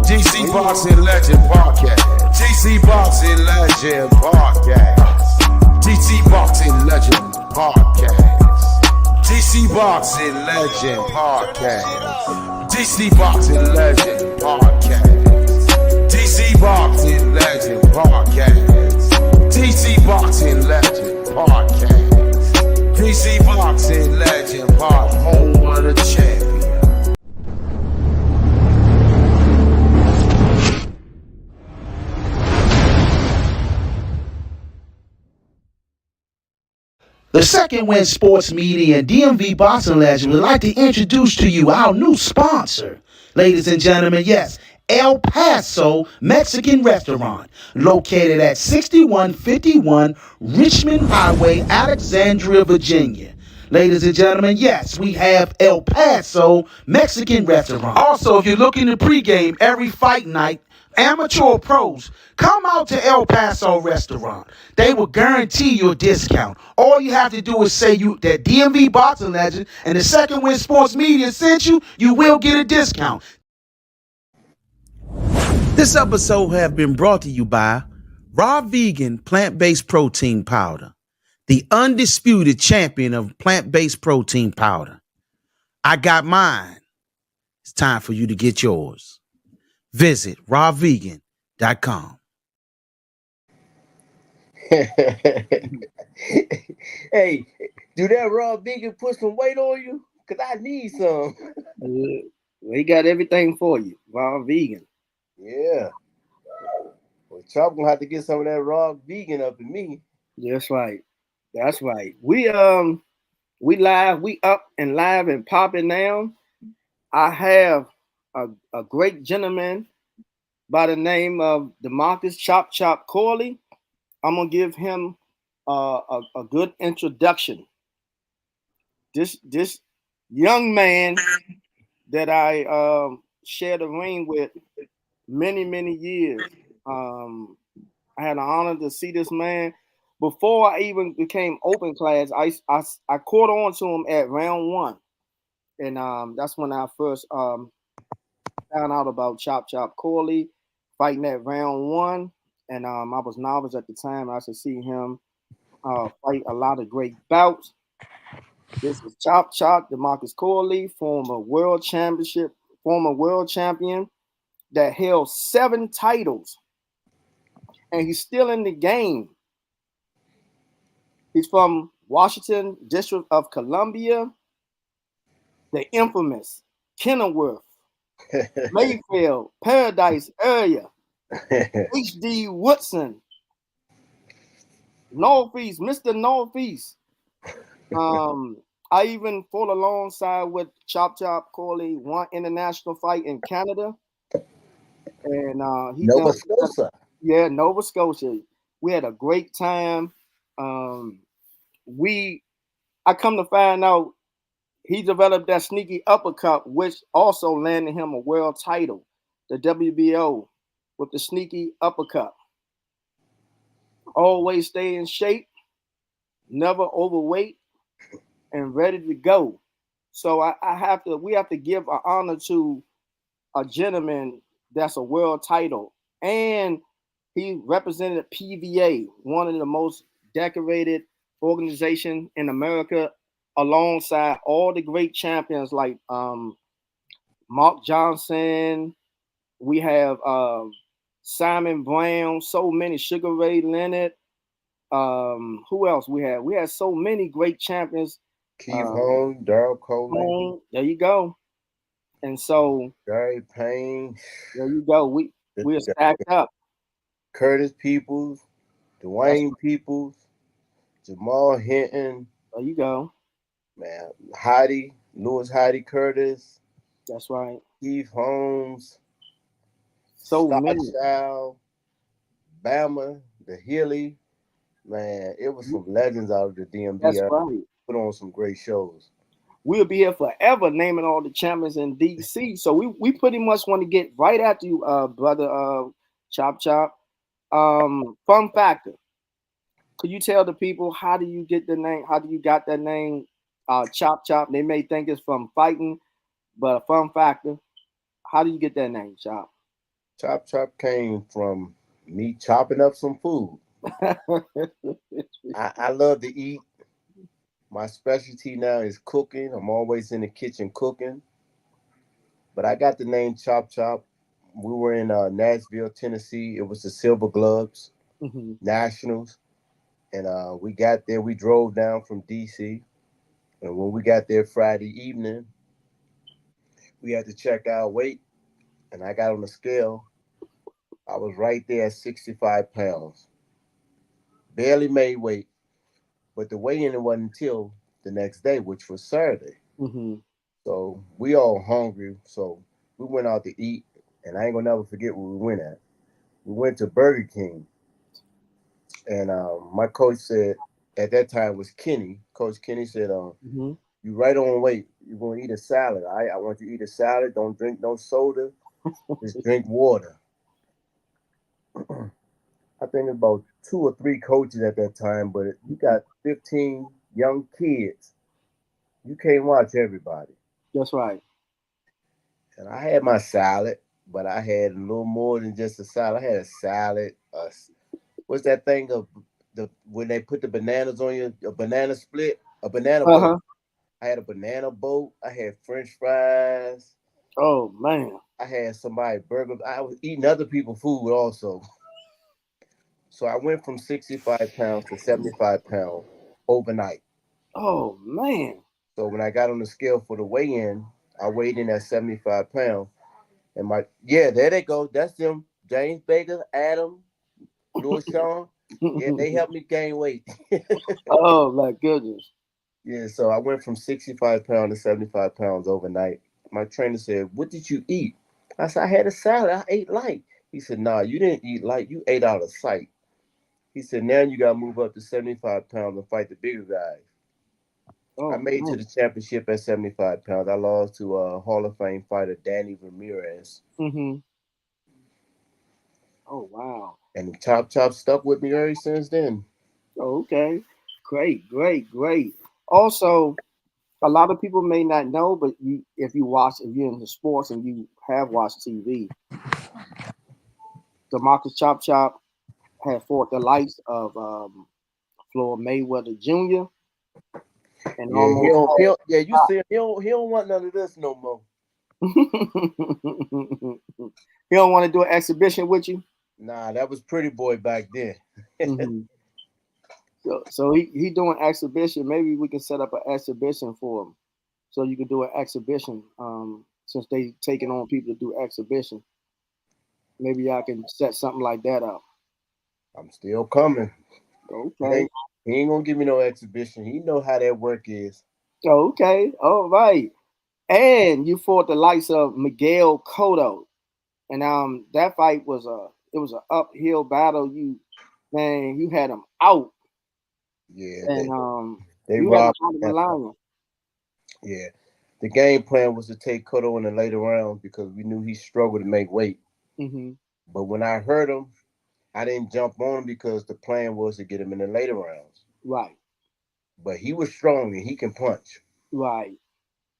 GC Boxing Legend Podcast. GC Boxing Legend Podcast. GC Boxing Legend Podcast. GC Boxing Legend Podcast. GC Boxing Legend Podcast. GC Boxing Legend Podcast. GC Boxing Legend Podcast. GC Boxing Legend Podcast. Home of the champion. The Second Wind Sports Media and DMV Boxing Legend would like to introduce to you our new sponsor. Ladies and gentlemen, yes, El Paso Mexican Restaurant, located at 6151 Richmond Highway, Alexandria, Virginia. Ladies and gentlemen, yes, we have El Paso Mexican Restaurant. Also, if you're looking to pregame every fight night, amateur or pros, come out to El Paso Restaurant. They will guarantee you a discount. All you have to do is say you that DMV Boxing Legend and the Second Wind Sports Media sent you, you will get a discount. This episode has been brought to you by Raw Vegan Plant-Based Protein Powder, the undisputed champion of plant-based protein powder. I got mine. It's time for you to get yours. Visit rawvegan.com. Hey, do that Raw Vegan put some weight on you? Because I need some. We got everything for you. Raw Vegan. Yeah. Well, Chop gonna have to get some of that Raw Vegan up in me. That's right. That's right. We live, we up and live and popping now. I have a great gentleman by the name of Demarcus Chop Corley. I'm gonna give him a good introduction. This young man that I shared a ring with many years. I had an honor to see this man before I even became open class. I caught on to him at round 1, and that's when I first found out about Chop Corley fighting at round 1, and I was novice at the time. I should see him fight a lot of great bouts. This is Chop Demarcus Corley, former world champion that held 7 titles, and he's still in the game. He's from Washington, District of Columbia, the infamous Kenilworth, Mayfield, Paradise area, H.D. Woodson, Northeast, Mr. Northeast. I even fought alongside with Chop Corley, one international fight in Canada. And Nova Scotia. Yeah, Nova Scotia. We had a great time. I come to find out he developed that sneaky uppercut, which also landed him a world title, the WBO, with the sneaky uppercut. Always stay in shape, never overweight, and ready to go. So we have to give an honor to a gentleman that's a world title, and he represented PVA, one of the most decorated organization in America, alongside all the great champions like Mark Johnson. We have Simon Brown, so many, Sugar Ray Leonard. Who else we had? We had so many great champions. Keith Holmes, Daryl Coleman. There you go. And so Gary Payne. There you go. We're stacked up. Curtis Peoples, Dwayne Peoples, Jamal Hinton. There you go. Man, Lewis Curtis. That's right. Keith Holmes. So many. Child, Bama, the Healy. Man, it was some legends out of the DMV. That's right. Put on some great shows. We'll be here forever naming all the champions in DC. So we pretty much want to get right after you, brother Chop. Fun factor. Could you tell the people how do you get the name? How do you got that name? Chop. They may think it's from fighting, but a fun factor. How do you get that name, Chop? Chop Chop came from me chopping up some food. I love to eat. My specialty now is cooking. I'm always in the kitchen cooking. But I got the name Chop Chop. We were in Nashville, Tennessee. It was the Silver Gloves Mhm. Nationals. And we got there. We drove down from DC. And when we got there Friday evening, we had to check our weight. And I got on the scale. I was right there at 65 pounds. Barely made weight. But the weigh-in wasn't until the next day, which was Saturday. Mhm. So we all hungry. So we went out to eat. And I ain't gonna never forget where we went at. We went to Burger King. And my coach said, at that time was Kenny. Coach Kenny said, Mhm. you right on weight. You're gonna eat a salad. I want you to eat a salad. Don't drink no soda. Just drink water. I think about two or three coaches at that time, but you got 15 young kids. You can't watch everybody. That's right. And I had my salad, but I had a little more than just a salad. I had a salad. What's that thing of the when they put the bananas on you? A banana split, a banana boat. Uh-huh. I had a banana boat. I had French fries. Oh man. I had somebody burger. I was eating other people's food also. So I went from 65 pounds to 75 pounds overnight. Oh man. So when I got on the scale for the weigh-in, I weighed in at 75 pounds. And there they go. That's them. James Baker, Adam, Louis Sean. Yeah, they helped me gain weight. Oh my goodness. Yeah, so I went from 65 pounds to 75 pounds overnight. My trainer said, what did you eat? I said, I had a salad. I ate light. He said, nah, you didn't eat light. You ate out of sight. He said, now you got to move up to 75 pounds and fight the bigger guys. I Oh made it to man. the championship at 75 pounds. I lost to Hall of Fame fighter Danny Ramirez. Mhm. Oh wow. And the Chop Chop stuck with me ever since then. Oh, okay. Great, great, great. Also, a lot of people may not know, but if you're into sports and you have watched TV, Demarcus Chop Chop had fought the likes of Floyd Mayweather Jr. and Yeah, almost yeah, you see, he don't want none of this no more. he don't want to do an exhibition with you. Nah, that was Pretty Boy back then. Hmm. So he doing exhibition. Maybe we can set up an exhibition for him, so you can do an exhibition. Since they taking on people to do exhibition, maybe I can set something like that up. I'm still coming. He Okay. ain't, he ain't gonna give me no exhibition. He know how that work is. Okay. All right. And you fought the likes of Miguel Cotto, and that fight was an uphill battle. You had him out, Yeah, and they you had him robbed out of the him. line. Yeah. The game plan was to take Cotto in the later rounds because we knew he struggled to make weight. Hmm. But when I heard him, I didn't jump on him because the plan was to get him in the later rounds. Right. But he was strong and he can punch. Right.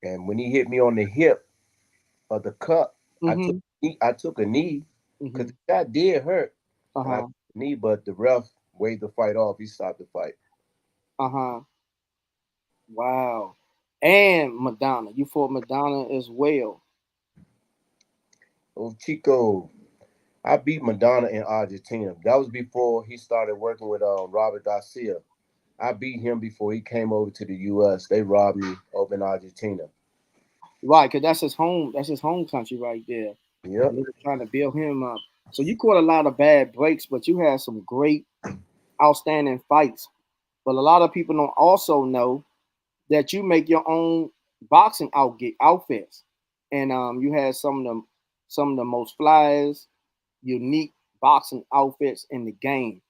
And when he hit me on the hip of the cup, Hmm. I took a knee because Hmm. the shot did hurt. Uh And I huh. took a knee, but the ref waved the fight off. He stopped the fight. Uh huh. Wow. And Madonna, you fought Madonna as well. Oh, Chico, I beat Madonna in Argentina. That was before he started working with Robert Garcia. I beat him before he came over to the U.S. They robbed me over in Argentina. Right, because that's his home. That's his home country right there. And Yep. they were trying to build him up. So you caught a lot of bad breaks, but you had some great, outstanding fights. But a lot of people don't also know that you make your own boxing outfits, and you had some of the most flyers, unique boxing outfits in the game.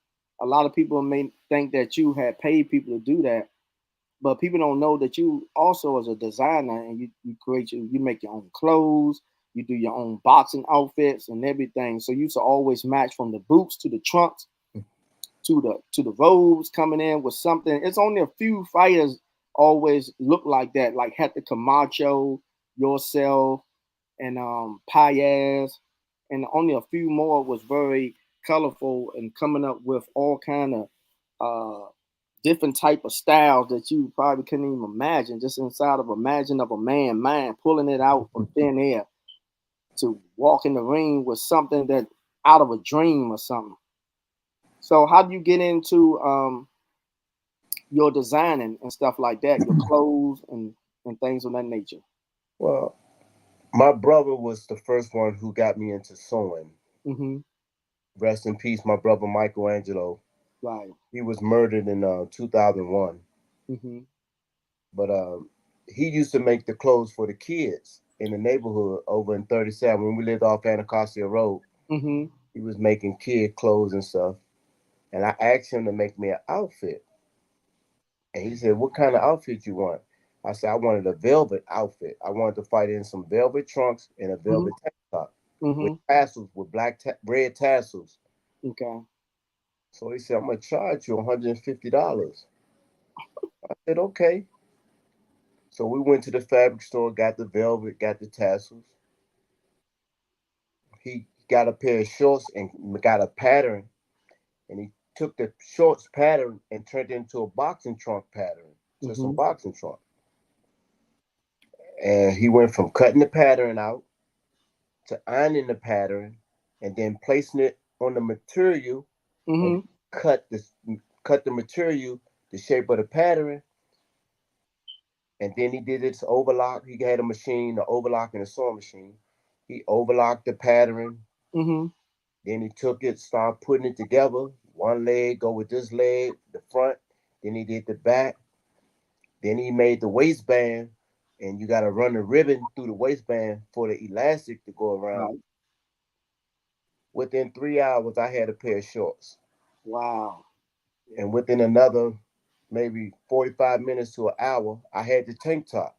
A lot of people may think that you had paid people to do that, but people don't know that you also as a designer and you make your own clothes, you do your own boxing outfits and everything. So you used to always match from the boots to the trunks to the robes coming in with something. It's only a few fighters always look like that, like Hector Camacho, yourself, and Paez. and only a few more was very colorful and coming up with all kind of different type of styles that you probably couldn't even imagine, just inside of a man mind, pulling it out from thin air to walk in the ring with something that out of a dream or something. So how do you get into your designing and stuff like that, your clothes and things of that nature? Well, my brother was the first one who got me into sewing. Mm-hmm. Rest in peace, my brother Michelangelo. Right. He was murdered in 2001. Mm-hmm. But he used to make the clothes for the kids in the neighborhood over in 37 when we lived off Anacostia Road. Mm-hmm. He was making kid clothes and stuff. And I asked him to make me an outfit. And he said, "What kind of outfit you want?" I said, "I wanted a velvet outfit. I wanted to fight in some velvet trunks and a velvet tank top with Mm-hmm. tassels, with red tassels." Okay. So he said, "I'm going to charge you $150." I said, "Okay." So we went to the fabric store, got the velvet, got the tassels. He got a pair of shorts and got a pattern, and he took the shorts pattern and turned it into a boxing trunk pattern, to some Mm-hmm. boxing trunk. And he went from cutting the pattern out to ironing the pattern and then placing it on the material and Mm-hmm. cut this cut the material the shape of the pattern. And then he did its overlock. He had a machine, the overlock and a sewing machine. He overlocked the pattern. Mm-hmm. Then he took it, started putting it together. One leg go with this leg, the front. Then he did the back. Then he made the waistband, and you got to run the ribbon through the waistband for the elastic to go around. Right. Within 3 hours, I had a pair of shorts. Wow. And within another maybe 45 minutes to an hour, I had the tank top.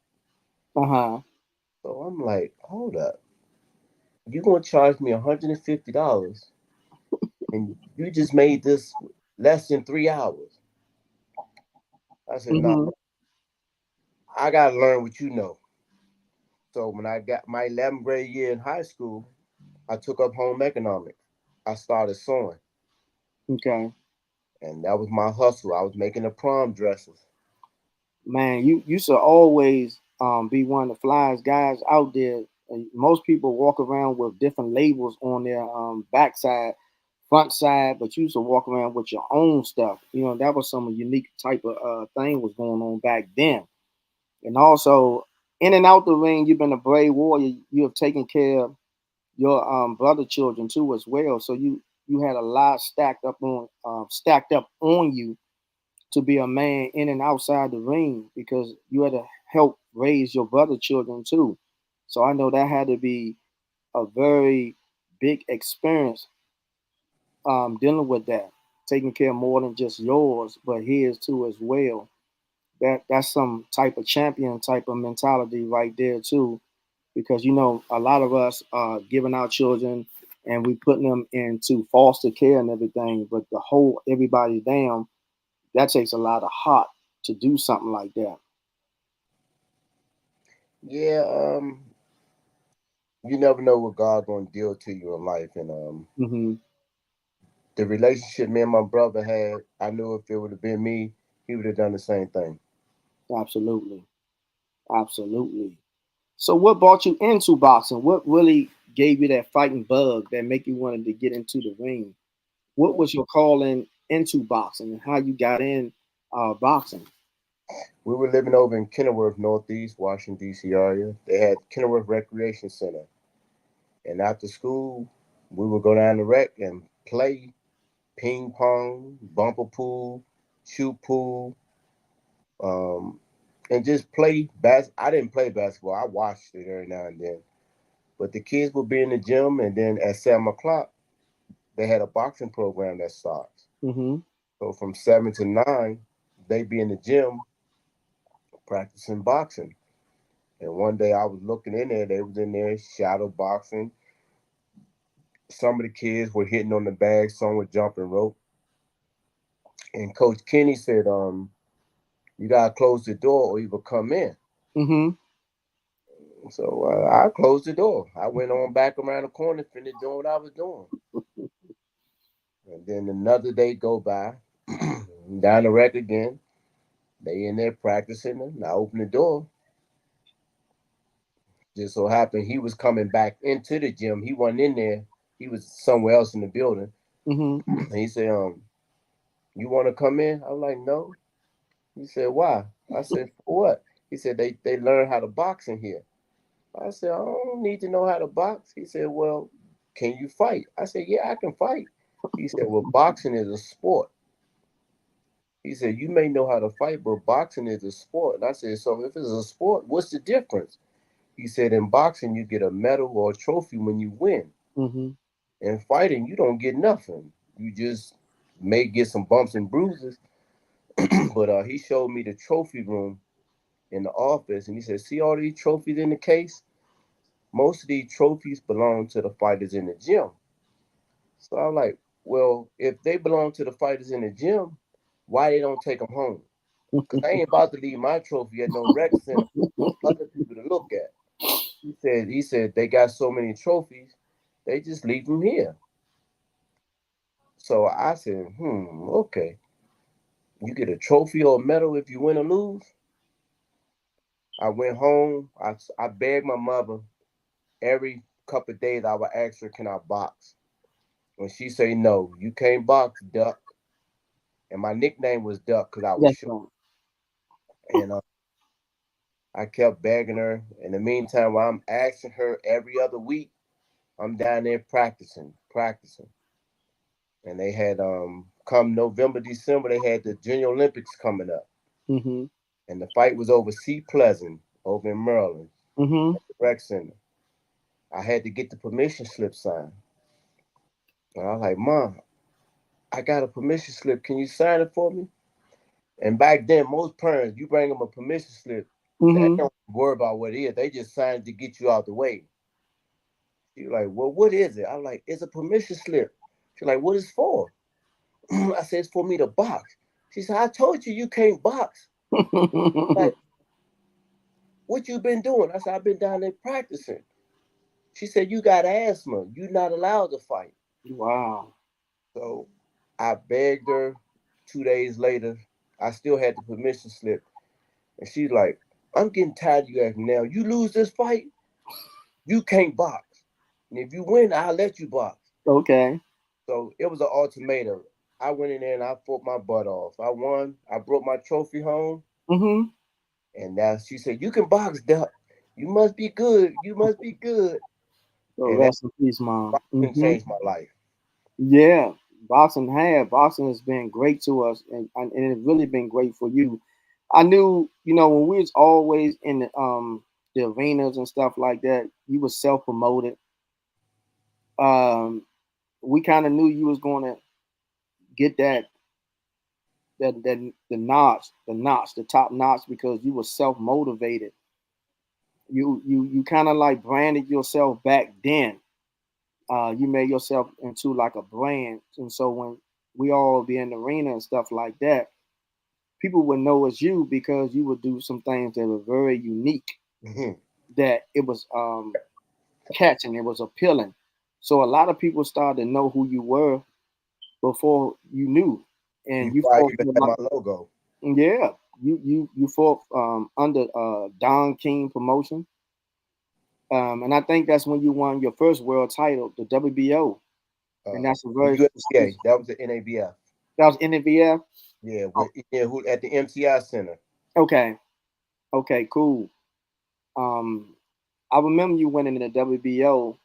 Uh-huh. So I'm like, hold up. You're going to charge me $150 and you just made this less than 3 hours. I said, no, Mm-hmm. I got to learn what you know. So when I got my 11th grade year in high school, I took up home economics. I started sewing, Okay. and that was my hustle. I was making the prom dresses. Man, you should always be one of the flyest guys out there. Most people walk around with different labels on their backside, front side, but you should walk around with your own stuff. You know, that was some unique type of thing was going on back then. And also, in and out the ring, you've been a brave warrior. You have taken care of your brother children too as well. So you had a lot stacked up on you to be a man in and outside the ring because you had to help raise your brother children too. So I know that had to be a very big experience dealing with that, taking care more than just yours, but his too as well. That's some type of champion type of mentality right there too, because you know a lot of us are giving our children and we putting them into foster care and everything, but the whole everybody down that takes a lot of heart to do something like that. Yeah, you never know what God gonna deal to you in life, and Hmm. the relationship me and my brother had, I knew if it would have been me, he would have done the same thing. Absolutely, absolutely. So, what brought you into boxing? What really gave you that fighting bug that make you wanted to get into the ring? What was your calling into boxing and how you got in boxing? We were living over in Kenilworth, Northeast Washington D.C. area. They had Kenilworth Recreation Center, and after school, we would go down the rec and play ping pong, bumper pool, shoot pool, um, and just play I didn't play basketball. I watched it every now and then. But the kids would be in the gym, and then at 7 o'clock, they had a boxing program that starts. Hmm. So from 7 to 9, they'd be in the gym practicing boxing. And one day I was looking in there, they was in there shadow boxing. Some of the kids were hitting on the bag, some were jumping rope. And Coach Kenny said, you gotta close the door or you will come in. Hmm. So I closed the door. I went on back around the corner, finished doing what I was doing. And then another day go by, down the rec again. They in there practicing, and I open the door. Just so happened he was coming back into the gym. He wasn't in there. He was somewhere else in the building. Mm-hmm. And he said, you want to come in? I was like, no. He said, why? I said, for what? He said, they learn how to box in here. I said, I don't need to know how to box. He said, well, can you fight? I said, yeah, I can fight. He said, well, boxing is a sport. He said, you may know how to fight, but boxing is a sport. And I said, so if it's a sport, what's the difference? He said, in boxing, you get a medal or a trophy when you win. Mm-hmm. In fighting, you don't get nothing. You just may get some bumps and bruises. But he showed me the trophy room in the office, and he said, see all these trophies in the case? Most of these trophies belong to the fighters in the gym. So I'm like, well, if they belong to the fighters in the gym, why they don't take them home? Because I ain't about to leave my trophy at no rec center for other people to look at. He said they got so many trophies, they just leave them here. So I said, okay. You get a trophy or a medal if you win or lose. I went home. I begged my mother every couple of days. I would ask her, can I box? When she say no, you can't box, Duck. And my nickname was Duck because I was That's short. right. And I kept begging her. In the meantime, while I'm asking her every other week, I'm down there practicing. And they had come November, December, they had the Junior Olympics coming up. Mm-hmm. And the fight was over Sea Pleasant over in Maryland, Mm-hmm. rec center. I had to get the permission slip signed. And I was like, Mom, I got a permission slip. Can you sign it for me? And back then, most parents, you bring them a permission slip, they Mm-hmm. don't worry about what it is. They just sign it to get you out the way. She's like, well, what is it? I'm like, it's a permission slip. She's like, what is it for? I said, it's for me to box. She said, I told you you can't box. Like, what you been doing? I said, I've been down there practicing. She said, you got asthma. You're not allowed to fight. Wow. So I begged her. 2 days later, I still had the permission slip. And she's like, I'm getting tired of you acting now. You lose this fight, you can't box. And if you win, I'll let you box. Okay. So it was an ultimatum. I went in there and I fought my butt off. I won. I brought my trophy home. Mm-hmm. And now she said, you can box, Duck. You must be good. You must be good. So And that rest in peace, Mom. boxing Mm-hmm. changed my life. Yeah. Boxing has been great to us, and it's really been great for you. I knew, when we was always in the arenas and stuff like that, you was self promoted. Um, we kind of knew you was going to get the top notch because you were self motivated. You kind of like branded yourself back then. You made yourself into like a brand, and so when we all be in the arena and stuff like that, people would know it's you because you would do some things that were very unique. That it was catching, it was appealing. So a lot of people started to know who you were before you knew, and you Before I fought even for had like, my logo. yeah, you fought under Don King promotion, and I think that's when you won your first world title, the WBO, and that's a very USDA. prestigious. That was the NABF. That was NVF. Yeah, Oh, who at the MCI Center. okay, okay, cool. Um, I remember you winning in the WBO.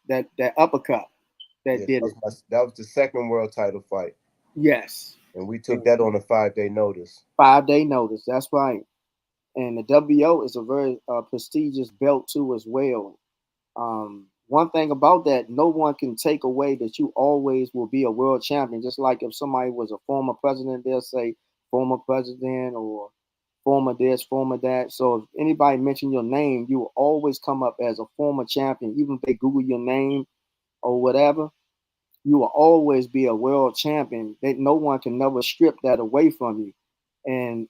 That uppercut that Yeah, did it. that was the second world title fight. Yes, And we took and that on a 5-day notice. 5 day notice. That's right. And the WBO is a very prestigious belt too, as well. One thing about that, no one can take away that you always will be a world champion. Just like if somebody was a former president, they'll say former president or former this, former that. So if anybody mention your name, you will always come up as a former champion. Even if they Google your name or whatever, you will always be a world champion. That no one can never strip that away from you. And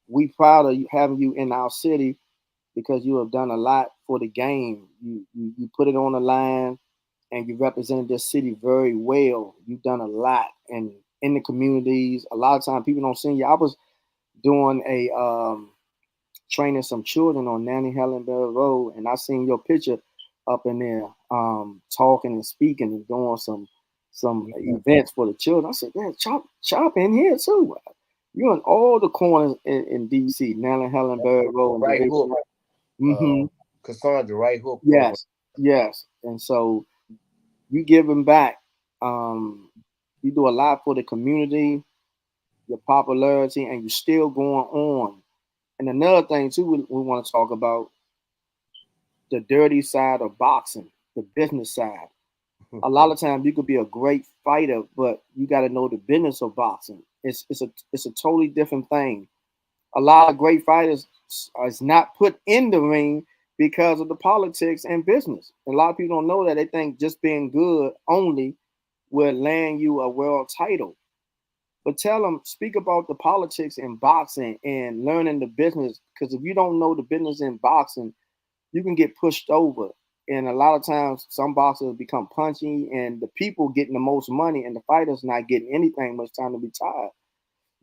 we proud of having you in our city. because you have done a lot for the game. You put it on the line, and you represented this city very well. You've done a lot, and in the communities, a lot of times people don't see you. I was doing a training some children on Nanny Helenberg Road, and I seen your picture up in there, talking and speaking and doing some events for the children. I said, "Man, Chop in here too. You're in all the corners in DC, Nanny Helenberg Road." Right hook. Mm-hmm. Cassandra, right hook. Yes, yes. And so you giving back. You do a lot for the community, your popularity, and you're still going on. And another thing too, we want to talk about the dirty side of boxing, the business side. A lot of times you could be a great fighter, but you got to know the business of boxing. It's a totally different thing. A lot of great fighters is not put in the ring because of the politics and business. And a lot of people don't know that. They think just being good only will land you a world title. But tell them, speak about the politics in boxing and learning the business. Because if you don't know the business in boxing, you can get pushed over. And a lot of times, some boxers become punchy, and the people getting the most money, and the fighters not getting anything much time to retire.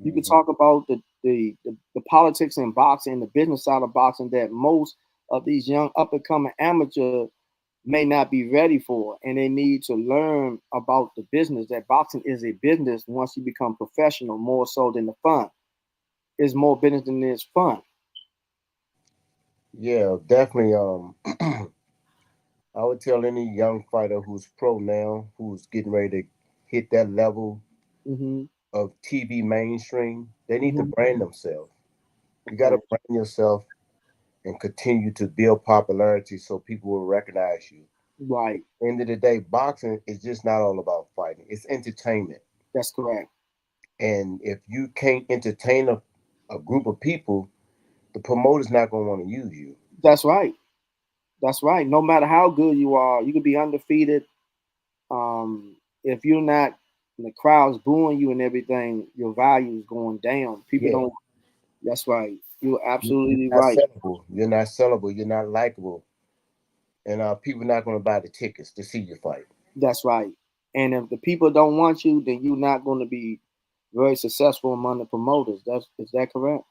You can talk about the politics in boxing and the business side of boxing that most of these young up and coming amateurs may not be ready for, and they need to learn about the business. That boxing is a business once you become professional, more so than the fun. It's more business than it's fun. Yeah, definitely. I would tell any young fighter who's pro now, who's getting ready to hit that level Mm-hmm. of TV mainstream, they need to Mm-hmm. brand themselves. You got to brand yourself and continue to build popularity so people will recognize you. Right. End of the day, boxing is just not all about fighting. It's entertainment. That's correct. And if you can't entertain a group of people, the promoter's not going to want to use you. That's right. That's right. No matter how good you are, you could be undefeated. If you're not, the crowd's booing you and everything, your value is going down. People Yeah. don't. That's right. You're You're absolutely not right. sellable. You're not sellable. You're not likable. And people not going to buy the tickets to see you fight. That's right. And if the people don't want you, then you're not going to be very successful among the promoters. Is that correct?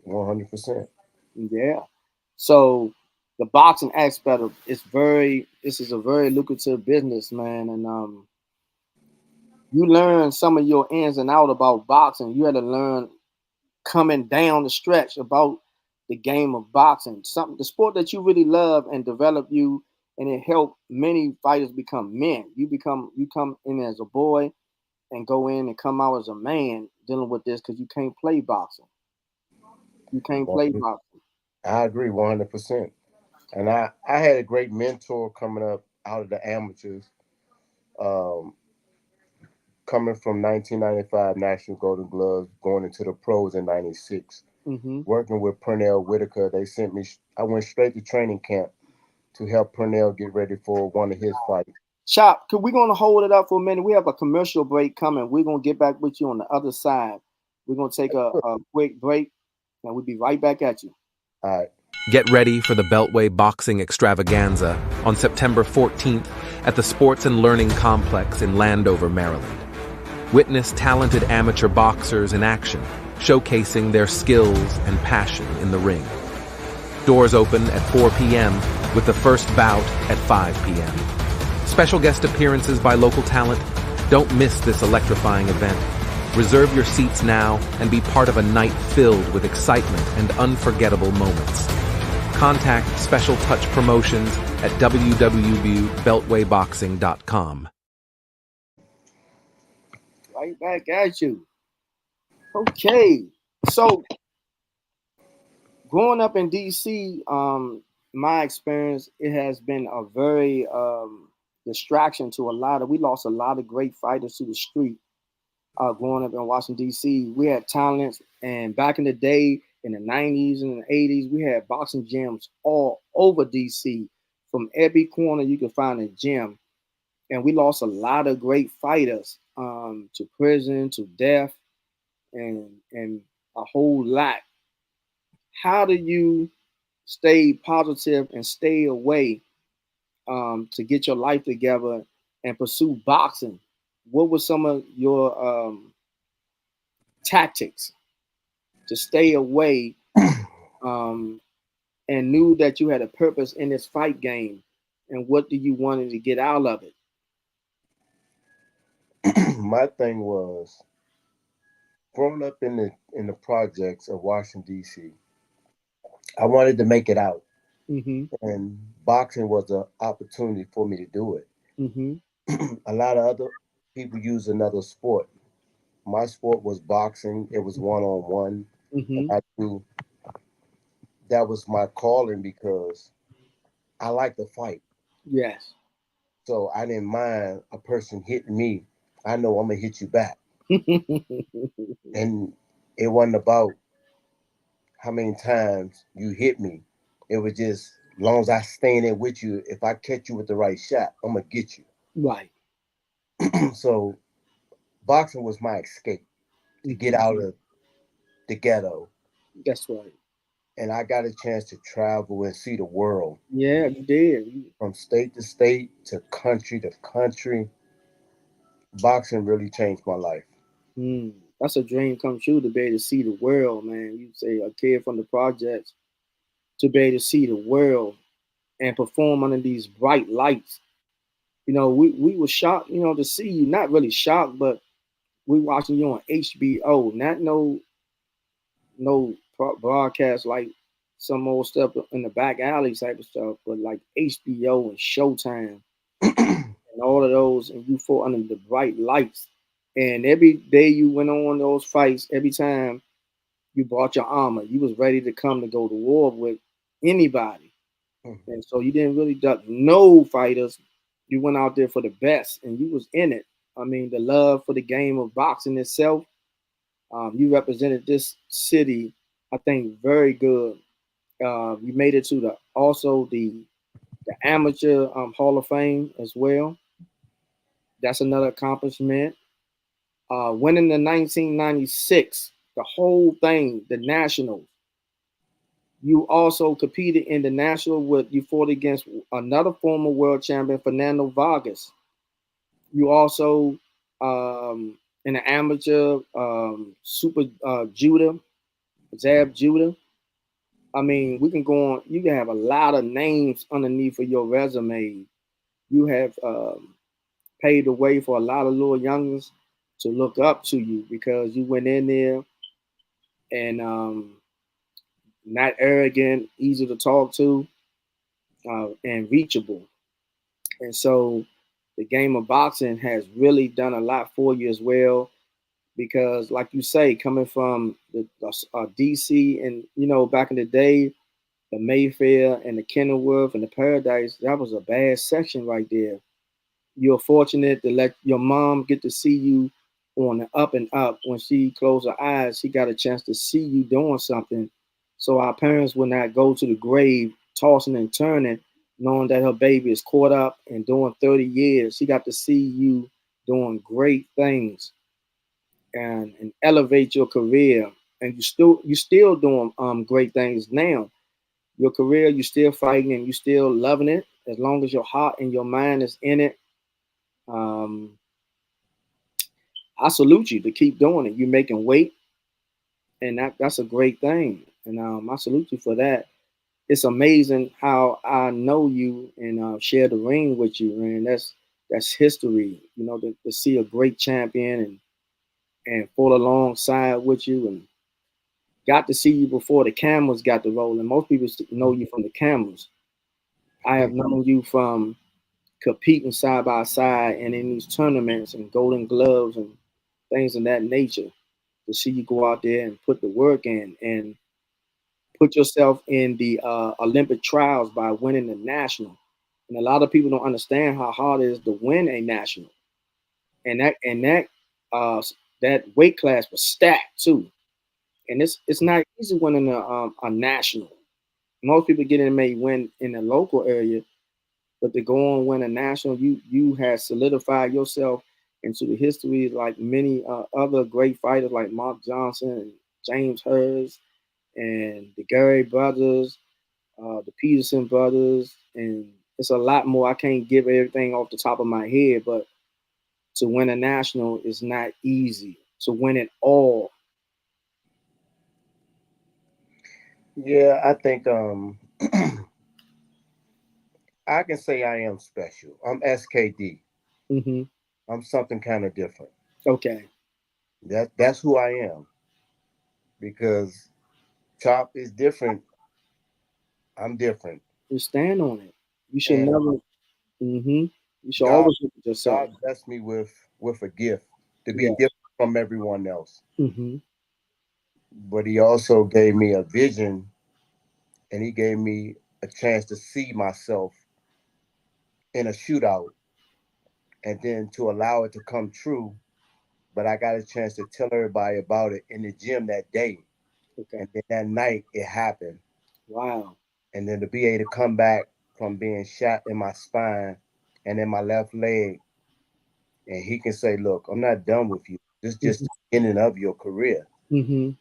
100%. Yeah. So the boxing aspect of this is a very lucrative business, man. And you learn some of your ins and out about boxing. You had to learn coming down the stretch about the game of boxing, something the sport that you really love and develop you, and it helped many fighters become men. You come in as a boy and go in and come out as a man dealing with this because you can't play boxing. You can't play boxing. I agree 100%. And I had a great mentor coming up out of the amateurs, um, coming from 1995 National Golden Gloves, going into the pros in 96. Mm-hmm. Working with Pernell Whitaker, they sent me, I went straight to training camp to help Pernell get ready for one of his fights. Chop, we're going to hold it up for a minute. We have a commercial break coming. We're going to get back with you on the other side. We're going to take a quick break, and we'll be right back at you. All right. Get ready for the Beltway Boxing Extravaganza on September 14th at the Sports and Learning Complex in Landover, Maryland. Witness talented amateur boxers in action, showcasing their skills and passion in the ring. Doors open at 4 p.m. with the first bout at 5 p.m. Special guest appearances by local talent. Don't miss this electrifying event. Reserve your seats now and be part of a night filled with excitement and unforgettable moments. Contact Special Touch Promotions at www.beltwayboxing.com. Right back at you. Okay. So, growing up in DC, my experience, it has been a very distraction to we lost a lot of great fighters to the street. Growing up in Washington, D.C., we had talents, and back in the day, in the 90s and the 80s, we had boxing gyms all over D.C. From every corner, you could find a gym, and we lost a lot of great fighters to prison, to death, and a whole lot. How do you stay positive and stay away to get your life together and pursue boxing, what were some of your tactics to stay away um, and knew that you had a purpose in this fight game? And what do you wanted to get out of it? My thing was growing up in the projects of Washington D.C. I wanted to make it out, Mm-hmm. and boxing was an opportunity for me to do it. Mm-hmm. A lot of other people use another sport. My sport was boxing. It was one on one, and Mm-hmm. I knew that was my calling because I like to fight. Yes. So I didn't mind a person hitting me. I know I'm gonna hit you back, and it wasn't about how many times you hit me. It was just as long as I stay in there with you. If I catch you with the right shot, I'm gonna get you. Right. So boxing was my escape to get Mm-hmm. out of the ghetto, That's right. and I got a chance to travel and see the world Yeah, you did. from state to state to country. Boxing really changed my life. That's a dream come true to be able to see the world, man. You say a kid from the projects to be able to see the world and perform under these bright lights. We were shocked, to see you. Not really shocked, but we watching you on HBO. Not no broadcast like some old stuff in the back alley type of stuff, but like HBO and Showtime and all of those, and you fought under the bright lights. And every day you went on those fights, every time you brought your armor, you was ready to come to go to war with anybody. And so you didn't really duck no fighters. You went out there for the best, and you was in it. I mean, the love for the game of boxing itself. You represented this city, I think, very good. You made it to the amateur Hall of Fame as well. That's another accomplishment. Winning the 1996, the whole thing, the nationals. You also competed in the national with you fought against another former world champion, Fernando Vargas. You also in the amateur super judo, Zab judo. I mean, we can go on. You can have a lot of names underneath of your resume. You have paved the way for a lot of little youngins to look up to you because you went in there and not arrogant, easy to talk to, and reachable. And so the game of boxing has really done a lot for you as well because, like you say, coming from the DC and back in the day, the Mayfair and the Kenilworth and the Paradise, that was a bad section right there. You're fortunate to let your mom get to see you on the up and up. When she closed her eyes, she got a chance to see you doing something. So our parents would not go to the grave tossing and turning, knowing that her baby is caught up and doing 30 years. She got to see you doing great things and elevate your career. And you still doing great things now. Your career, you still fighting and you still loving it. As long as your heart and your mind is in it, um, I salute you to keep doing it. You're making weight, and that's a great thing. And I salute you for that. It's amazing how I know you and share the ring with you, man. That's history. To see a great champion and fought alongside with you and got to see you before the cameras got to roll. And most people know you from the cameras. I have known you from competing side by side and in these tournaments and golden gloves and things of that nature. To see you go out there and put the work in and put yourself in the Olympic trials by winning the national. And a lot of people don't understand how hard it is to win a national. And that weight class was stacked too. And it's not easy winning a national. Most people get in may win in the local area, but to go on and win a national, you have solidified yourself into the history like many other great fighters like Mark Johnson and James Hurst and the Gary brothers. the Peterson brothers, and it's a lot more. I can't give everything off the top of my head, but to win a national is not easy. To win it all. Yeah, I think I can say I am special. I'm SKD. Hmm. I'm something kind of different. Okay, That's who I am because Chop is different. I'm different, you stand on it. You should and never. Hmm. You should God always look at yourself. God blessed me with a gift to be Yeah. different from everyone else. Hmm. But He also gave me a vision, and He gave me a chance to see myself in a shootout, and then to allow it to come true. But I got a chance to tell everybody about it in the gym that day, Okay. and then that night it happened. Wow. And then to be able to come back from being shot in my spine and in my left leg, and he can say, "Look, I'm not done with you. This is just Hmm. the beginning of your career." Hmm.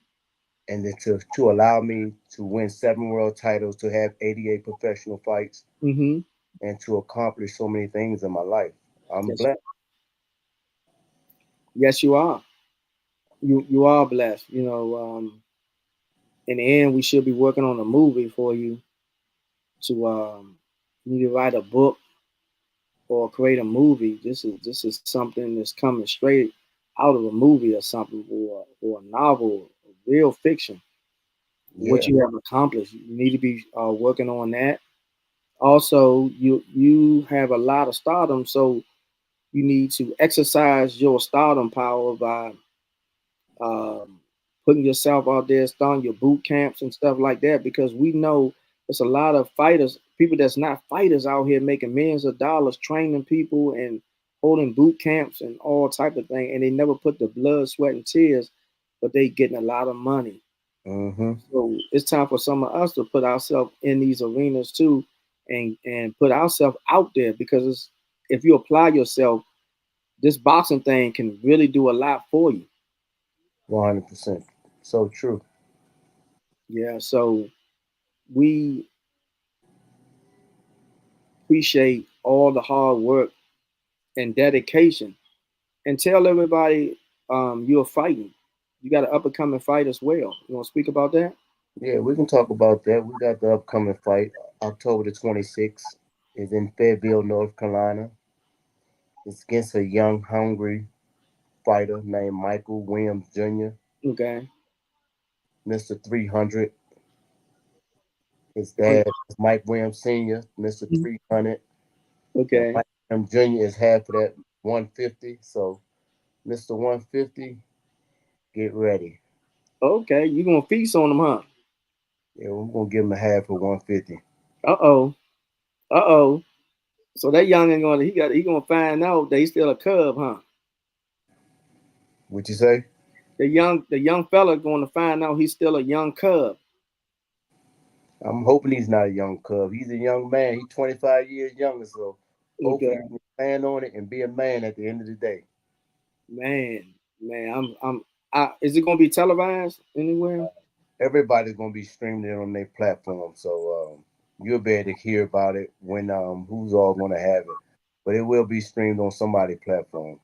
And then to allow me to win 7 world titles, to have 88 professional fights, Hmm. and to accomplish so many things in my life, I'm Yes. blessed. Yes, you are. You are blessed. In the end, we should be working on a movie for you to you need to write a book or create a movie. This is something that's coming straight out of a movie or something, or a novel, real fiction. What Yeah. you have accomplished, you need to be working on that. Also, you have a lot of stardom, so you need to exercise your stardom power by um, putting yourself out there, starting your boot camps and stuff like that, because we know it's a lot of fighters, people that's not fighters out here making millions of dollars training people and holding boot camps and all type of thing, and they never put the blood, sweat, and tears, but they getting a lot of money. Mm-hmm. So it's time for some of us to put ourselves in these arenas too, and put ourselves out there, because if you apply yourself, this boxing thing can really do a lot for you. 100%. So true. Yeah. So we appreciate all the hard work and dedication, and tell everybody you're fighting. You got an up and coming fight as well. You want to speak about that? Yeah, we can talk about that. We got the upcoming fight, October the 26th, is in Fayetteville, North Carolina. It's against a young, hungry fighter named Michael Williams Jr., Okay. Mr. 300. His Oh, dad is Mike Williams Sr., Mr. 300. And okay. Mike Williams Jr. is half of that 150. So, Mr. 150, get ready. Okay. You gonna feast on them, huh? Yeah, we're going to give him a half of 150. Uh oh. Uh oh. So that young ain't gonna he gonna find out that he's still a cub, huh? What you say? The young fella going to find out he's still a young cub. I'm hoping he's not a young cub. He's a young man. He's 25 years younger, so hopefully Okay. he can stand on it and be a man at the end of the day. Man, is it gonna be televised anywhere? Everybody's going to be streaming it on their platform, so you'll be able to hear about it when who's all going to have it. But it will be streamed on somebody's platform.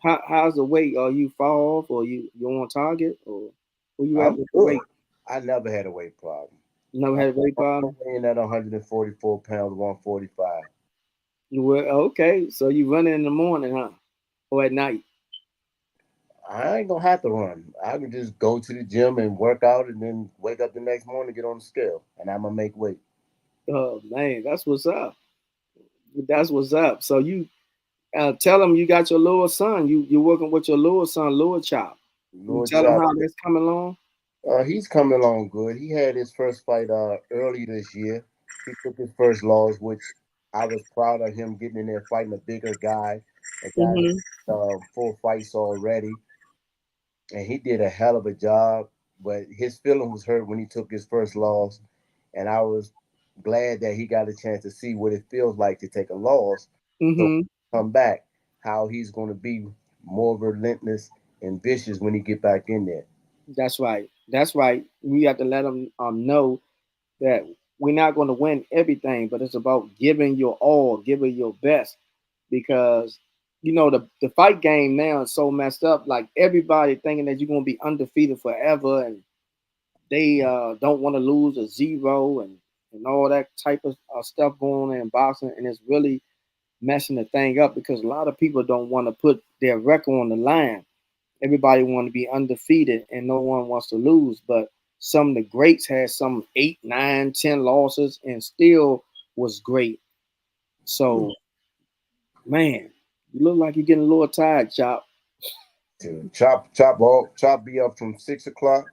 How's the weight? Are you far off, or you on target, or where you at I'm with the good. weight? I never had a weight problem. You never I'm had a weight I'm problem? weighing at 144 pounds, 145. Well, okay, so you running in the morning, huh? Or at night? I ain't gonna have to run. I can just go to the gym and work out, and then wake up the next morning, get on the scale, and I'm gonna make weight. Oh man, that's what's up. That's what's up. So you tell him you got your little son. You're working with your little son, little Chop. You Lord tell him Chop, how that's coming along. he's coming along good. He had his first fight early this year. He took his first loss, which I was proud of him getting in there fighting a bigger guy, a guy that Hmm. 4 fights already, and he did a hell of a job. But his feeling was hurt when he took his first loss, and I was glad that he got a chance to see what it feels like to take a loss. So Hmm. come back, how he's going to be more relentless and vicious when he get back in there. That's right. That's right. We have to let them know that we're not going to win everything, but it's about giving your all, giving your best, because the fight game now is so messed up. Like everybody thinking that you're going to be undefeated forever, and they don't want to lose a zero and all that type of stuff going on in boxing, and it's really messing the thing up because a lot of people don't want to put their record on the line. Everybody want to be undefeated and no one wants to lose. But some of the greats had some 8, 9, 10 losses and still was great. So, man, you look like you're getting a little tired, Chop. Dude, Chop be up from 6 o'clock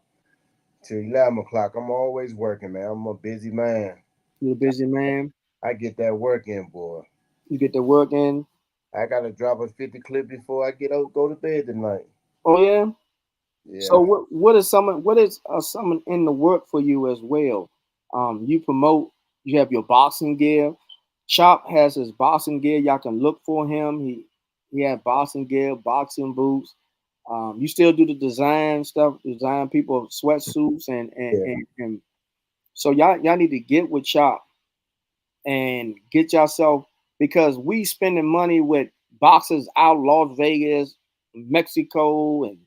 to 11 o'clock. I'm always working, man. I'm a busy man. You're a busy man. I get that work in, boy. You get the work in. I gotta drop a 50 clip before I go to bed tonight. Oh yeah. So Yeah. what is some in the work for you as well? You promote. You have your boxing gear. Chop has his boxing gear. Y'all can look for him. He had boxing gear, boxing boots. You still do the design stuff, design people sweatsuits Yeah. and so y'all need to get with Chop and get yourself, because we spending money with boxers out Las Vegas, Mexico, and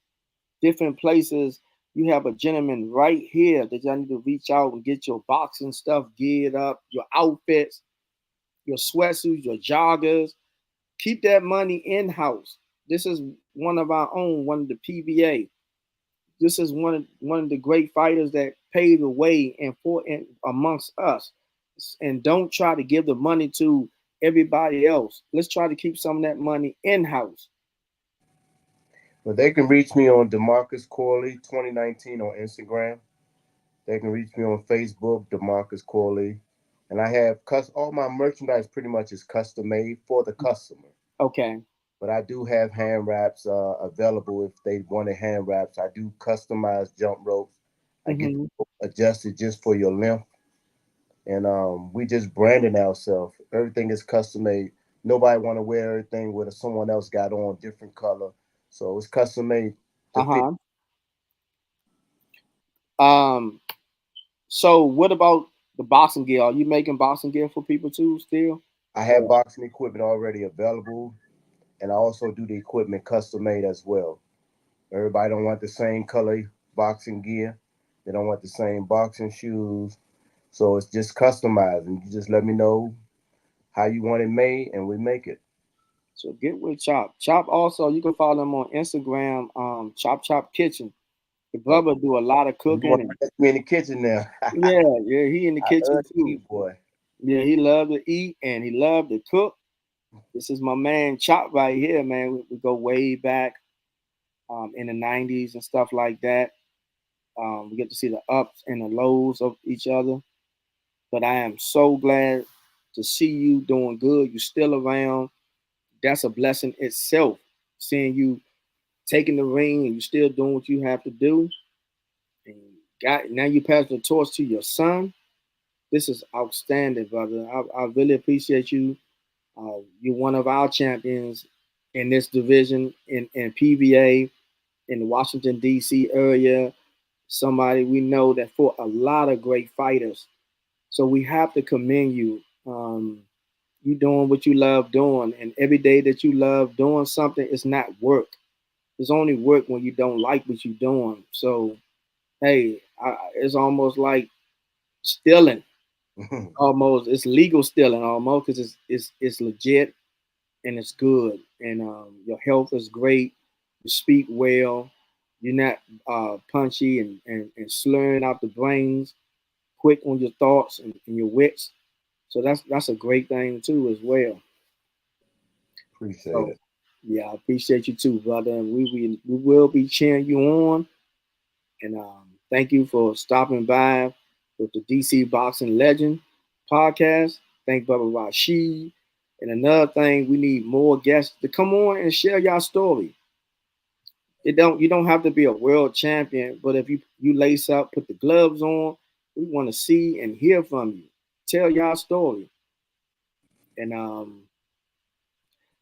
different places. You have a gentleman right here that y'all need to reach out and get your boxing stuff geared up, your outfits, your sweatsuits, your joggers. Keep that money in house. This is one of our own, one of the PBA. This is one of the great fighters that paved the way and fought amongst us. And don't try to give the money to everybody else. Let's try to keep some of that money in house. But they can reach me on Demarcus Corley 2019 on Instagram. They can reach me on Facebook, Demarcus Corley. And I have all my merchandise pretty much is custom made for the customer. Okay. But I do have hand wraps available if they wanted hand wraps. I do customize jump ropes. I get adjusted just for your length. And we just branding ourselves. Everything is custom made. Nobody want to wear everything with someone else got on different color. So it's custom made to fit. Uh-huh. So what about the boxing gear? Are you making boxing gear for people too still? I have boxing equipment already available, and I also do the equipment custom made as well. Everybody don't want the same color boxing gear. They don't want the same boxing shoes. So it's just customized, and you just let me know how you want it made, and we make it. So get with Chop. Chop also, you can follow him on Instagram, Chop Chop Kitchen. The brother do a lot of You want cooking. to me in the kitchen now? Yeah, he in the I kitchen love to too. eat, boy. Yeah, he loved to eat and he loved to cook. This is my man Chop right here, man. We go way back in the 90s and stuff like that. We get to see the ups and the lows of each other. But I am so glad to see you doing good. You still around. That's a blessing itself. Seeing you taking the ring and you still doing what you have to do. And now you pass the torch to your son. This is outstanding, brother. I really appreciate you. You're one of our champions in this division in PBA in the Washington D.C. area. Somebody we know that fought a lot of great fighters. So we have to commend you. You doing what you love doing, and every day that you love doing something, it's not work. It's only work when you don't like what you're doing. So hey, it's almost like stealing. Almost, it's legal stealing almost because it's legit and it's good. And your health is great. You speak well. You're not punchy and slurring out the brains. Quick on your thoughts and your wits. So that's a great thing too as well. Appreciate So it. yeah, I appreciate you too, brother. And we will be cheering you on. And thank you for stopping by with the DC Boxing Legend podcast. Thank Brother Rashid. And another thing, we need more guests to come on and share your story. You don't have to be a world champion, but if you lace up, put the gloves on, we want to see and hear from you. Tell your story. And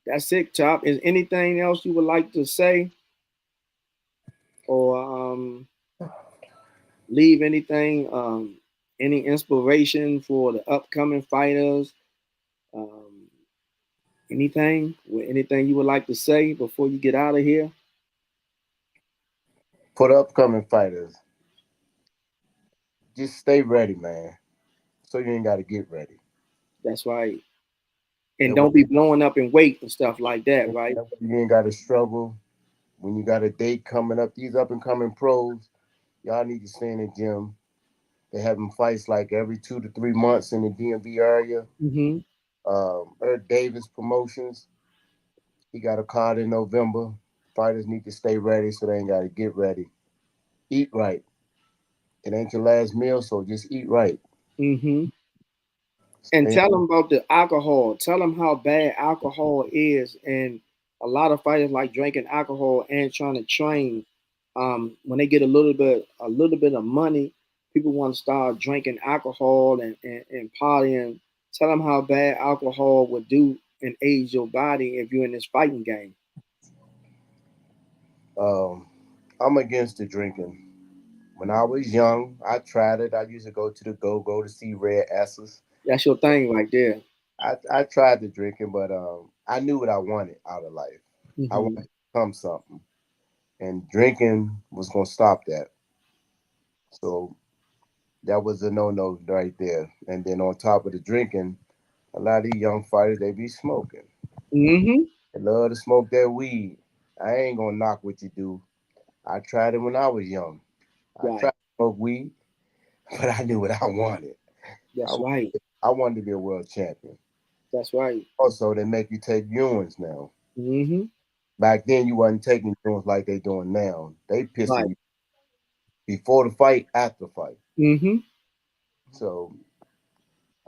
that's it, Chop. Is anything else you would like to say? Or leave anything Any inspiration for the upcoming fighters? Um, anything you would like to say before you get out of here? For the upcoming fighters, just stay ready, man. So you ain't got to get ready. That's right. And That way, don't be blowing up in weight and stuff like that, right? that way you ain't got to struggle when you got a date coming up. These up and coming pros, y'all need to stay in the gym. They having fights like every 2 to 3 months in the DMV area. Mm-hmm. Eric Davis Promotions, he got a card in November. Fighters need to stay ready so they ain't got to get ready. Eat right. It ain't your last meal, so just eat right. Mm-hmm. And Stay tell them about the alcohol. Tell them how bad alcohol is. And a lot of fighters like drinking alcohol and trying to train. When they get a little bit of money, people want to start drinking alcohol and partying. Tell them how bad alcohol would do and age your body if you're in this fighting game. um, I'm against the drinking. When I was young, I tried it. I used to go to the go to see Red Asses. That's your thing right there. I tried the drinking, but I knew what I wanted out of life. I Hmm. wanted to become something, and drinking was gonna stop that. So that was a no right there. And then on top of the drinking, a lot of these young fighters they be smoking. Hmm. They love to smoke that weed. I ain't gonna knock what you do. I tried it when I was young. I tried Right. to smoke weed, but I knew what I wanted. I, That's right. I wanted to be a world champion. That's right. Also, they make you take Ewins now. Hmm. Back then, you wasn't taking Ewins like they doing now. They pissing Right. you before the fight, after the fight. Hmm. So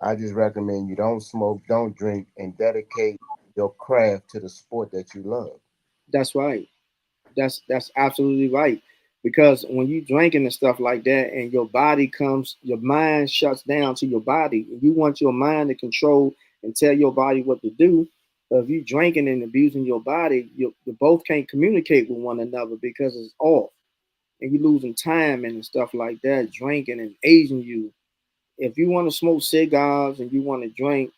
I just recommend you don't smoke, don't drink, and dedicate your craft to the sport that you love. That's right. That's absolutely right. Because when you drinking and stuff like that, and your mind shuts down to your body. You want your mind to control and tell your body what to do. But if you drinking and abusing your body, you both can't communicate with one another because it's off, and you losing time and stuff like that. Drinking and aging you. If you want to smoke cigars and you want to drink,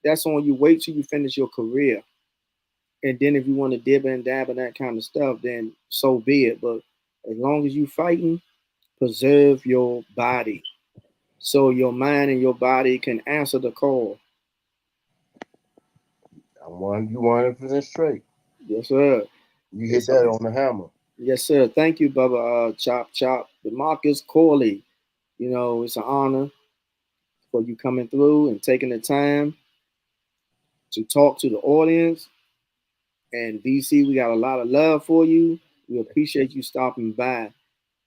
that's on you. Wait till you finish your career. And then if you want to dib and dab and that kind of stuff, then so be it. But as long as you fighting, preserve your body so your mind and your body can answer the call. I want you 100% straight. Yes, sir. You hit It's that on the hammer. yes, sir. Thank you, Bubba. Chop Chop. Demarcus Corley. You know, it's an honor for you coming through and taking the time to talk to the audience. And VC, we got a lot of love for you. We appreciate you stopping by,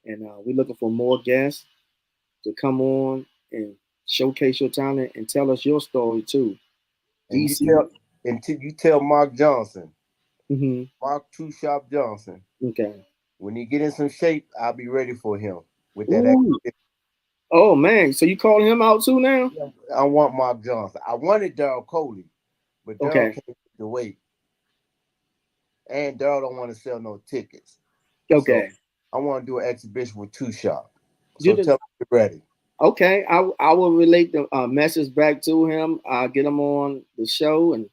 and we're looking for more guests to come on and showcase your talent and tell us your story too. And you DC. tell until you tell Mark Johnson, Hmm. Mark Two Shop Johnson, Okay. when he get in some shape, I'll be ready for him with that Ooh. exhibition. Oh man. So you calling him out too now? Yeah, I want Mark Johnson. I wanted Daryl Coley, but Daryl Okay. can't get the weight, and Daryl don't want to sell no tickets. So Okay. I want to do an exhibition with Two Shop. You So did. tell him to be ready. Okay. I will relate the message back to him. I'll get him on the show and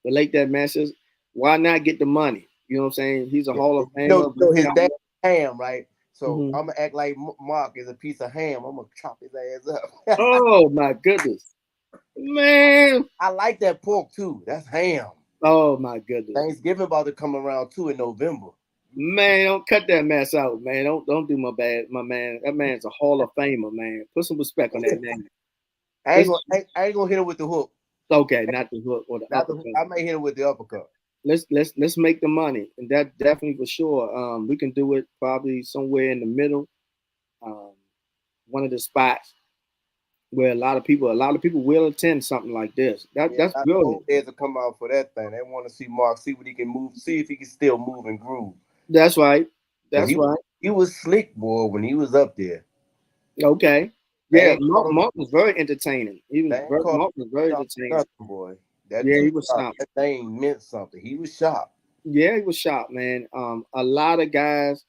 relate that message. Why not get the money? You know what I'm saying? He's a Yeah. Hall of You Famer. know his dad ham, right? So Mhm. I'm gonna act like Mark is a piece of ham. I'm gonna chop his ass up. Oh my goodness, man! I like that pork too. That's ham. Oh my goodness. Thanksgiving about to come around too in November. Man, don't cut that mess out, man. Don't do my man. That man's a Hall of Famer, man. Put some respect on that name. Let's I ain't gonna hit him with the hook. okay, not the hook or the Not the hook. uppercut. I may hit him with the uppercut. Let's make the money, and that definitely for sure. We can do it probably somewhere in the middle, um, one of the spots where a lot of people will attend something like this. Yeah, That's a lot of brilliant. old heads will come out for that thing. They want to see Mark, see what he can move, see if he can still move and groove. That's right. Cause That's right. he was slick, boy, when he was up there. Okay. They Yeah, ain't call him Mark was very entertaining. Mark was very sharp entertaining. nothing, boy. That Yeah, two he was shot, sharp. that thing meant something. He was sharp. Yeah, he was sharp, man. A lot of guys,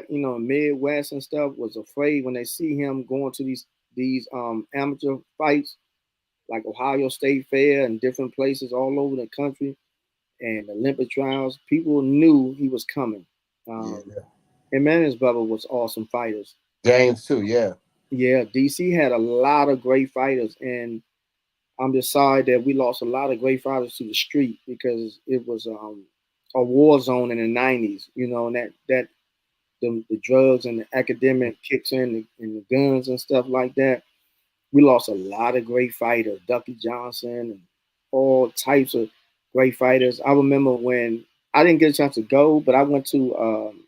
Midwest and stuff, was afraid when they see him going to these these amateur fights like Ohio State Fair and different places all over the country and Olympic trials, people knew he was coming. Him and his brother was awesome fighters. James too, yeah. Yeah, DC had a lot of great fighters, and I'm just sorry that we lost a lot of great fighters to the street because it was a war zone in the '90s. You know, and that the drugs and the academic kicks in and the guns and stuff like that. We lost a lot of great fighters, Ducky Johnson and all types of great fighters. I remember when I didn't get a chance to go, but I went to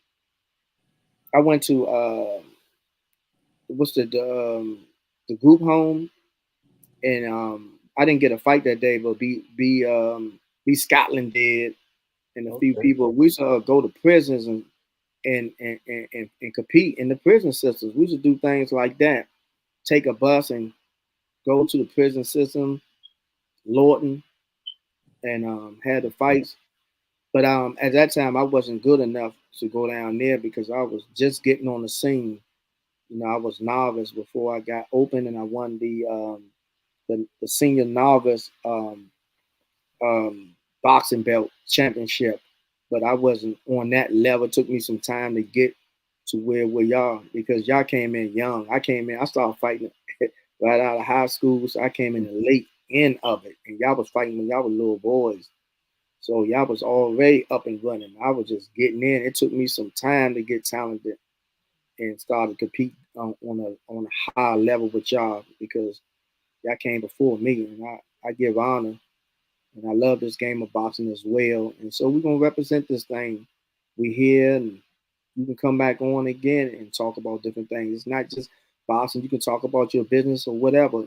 what's the group home, and I didn't get a fight that day, but B Scotland did, and a few people. We used to go to prisons and compete in the prison systems. We used to do things like that. Take a bus and go to the prison system, Lorton, and had the fights. But at that time, I wasn't good enough to go down there because I was just getting on the scene. You know, I was novice before I got open, and I won the senior novice boxing belt championship. But I wasn't on that level. It took me some time to get to where y'all, because y'all came in young. I started fighting right out of high school, so I came in the late end of it, and y'all was fighting when y'all were little boys. So y'all was already up and running. I was just getting in. It took me some time to get talented and start to compete on a high level with y'all because y'all came before me, and I give honor, and I love this game of boxing as well. And so we're gonna represent this thing. We here, and you can come back on again and talk about different things. It's not just boxing. You can talk about your business or whatever,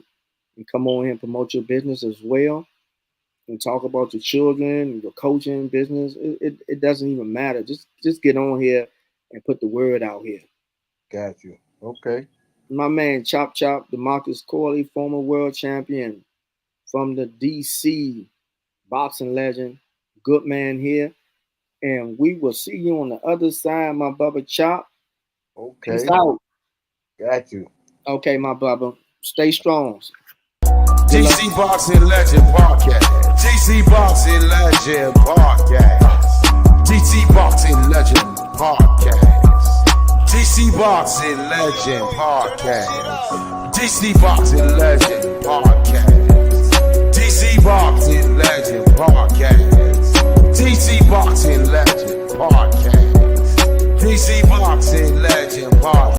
and come on here and promote your business as well, and talk about your children, your coaching business. It doesn't even matter. Just get on here and put the word out here. Got you. Okay. My man Chop Demarcus Corley, former world champion from the DC, boxing legend, good man here. And we will see you on the other side, my brother Chop. Okay. Peace out. Got you. Okay, my brother. Stay strong. DC Boxing Legend Podcast. DC Boxing Legend Podcast. DC Boxing Legend Podcast. DC Boxing Legend Podcast. DC Boxing Legend Podcast. DC Boxing Legend Podcast. DC Boxing Legend Podcast. DC Boxing Legend Podcast.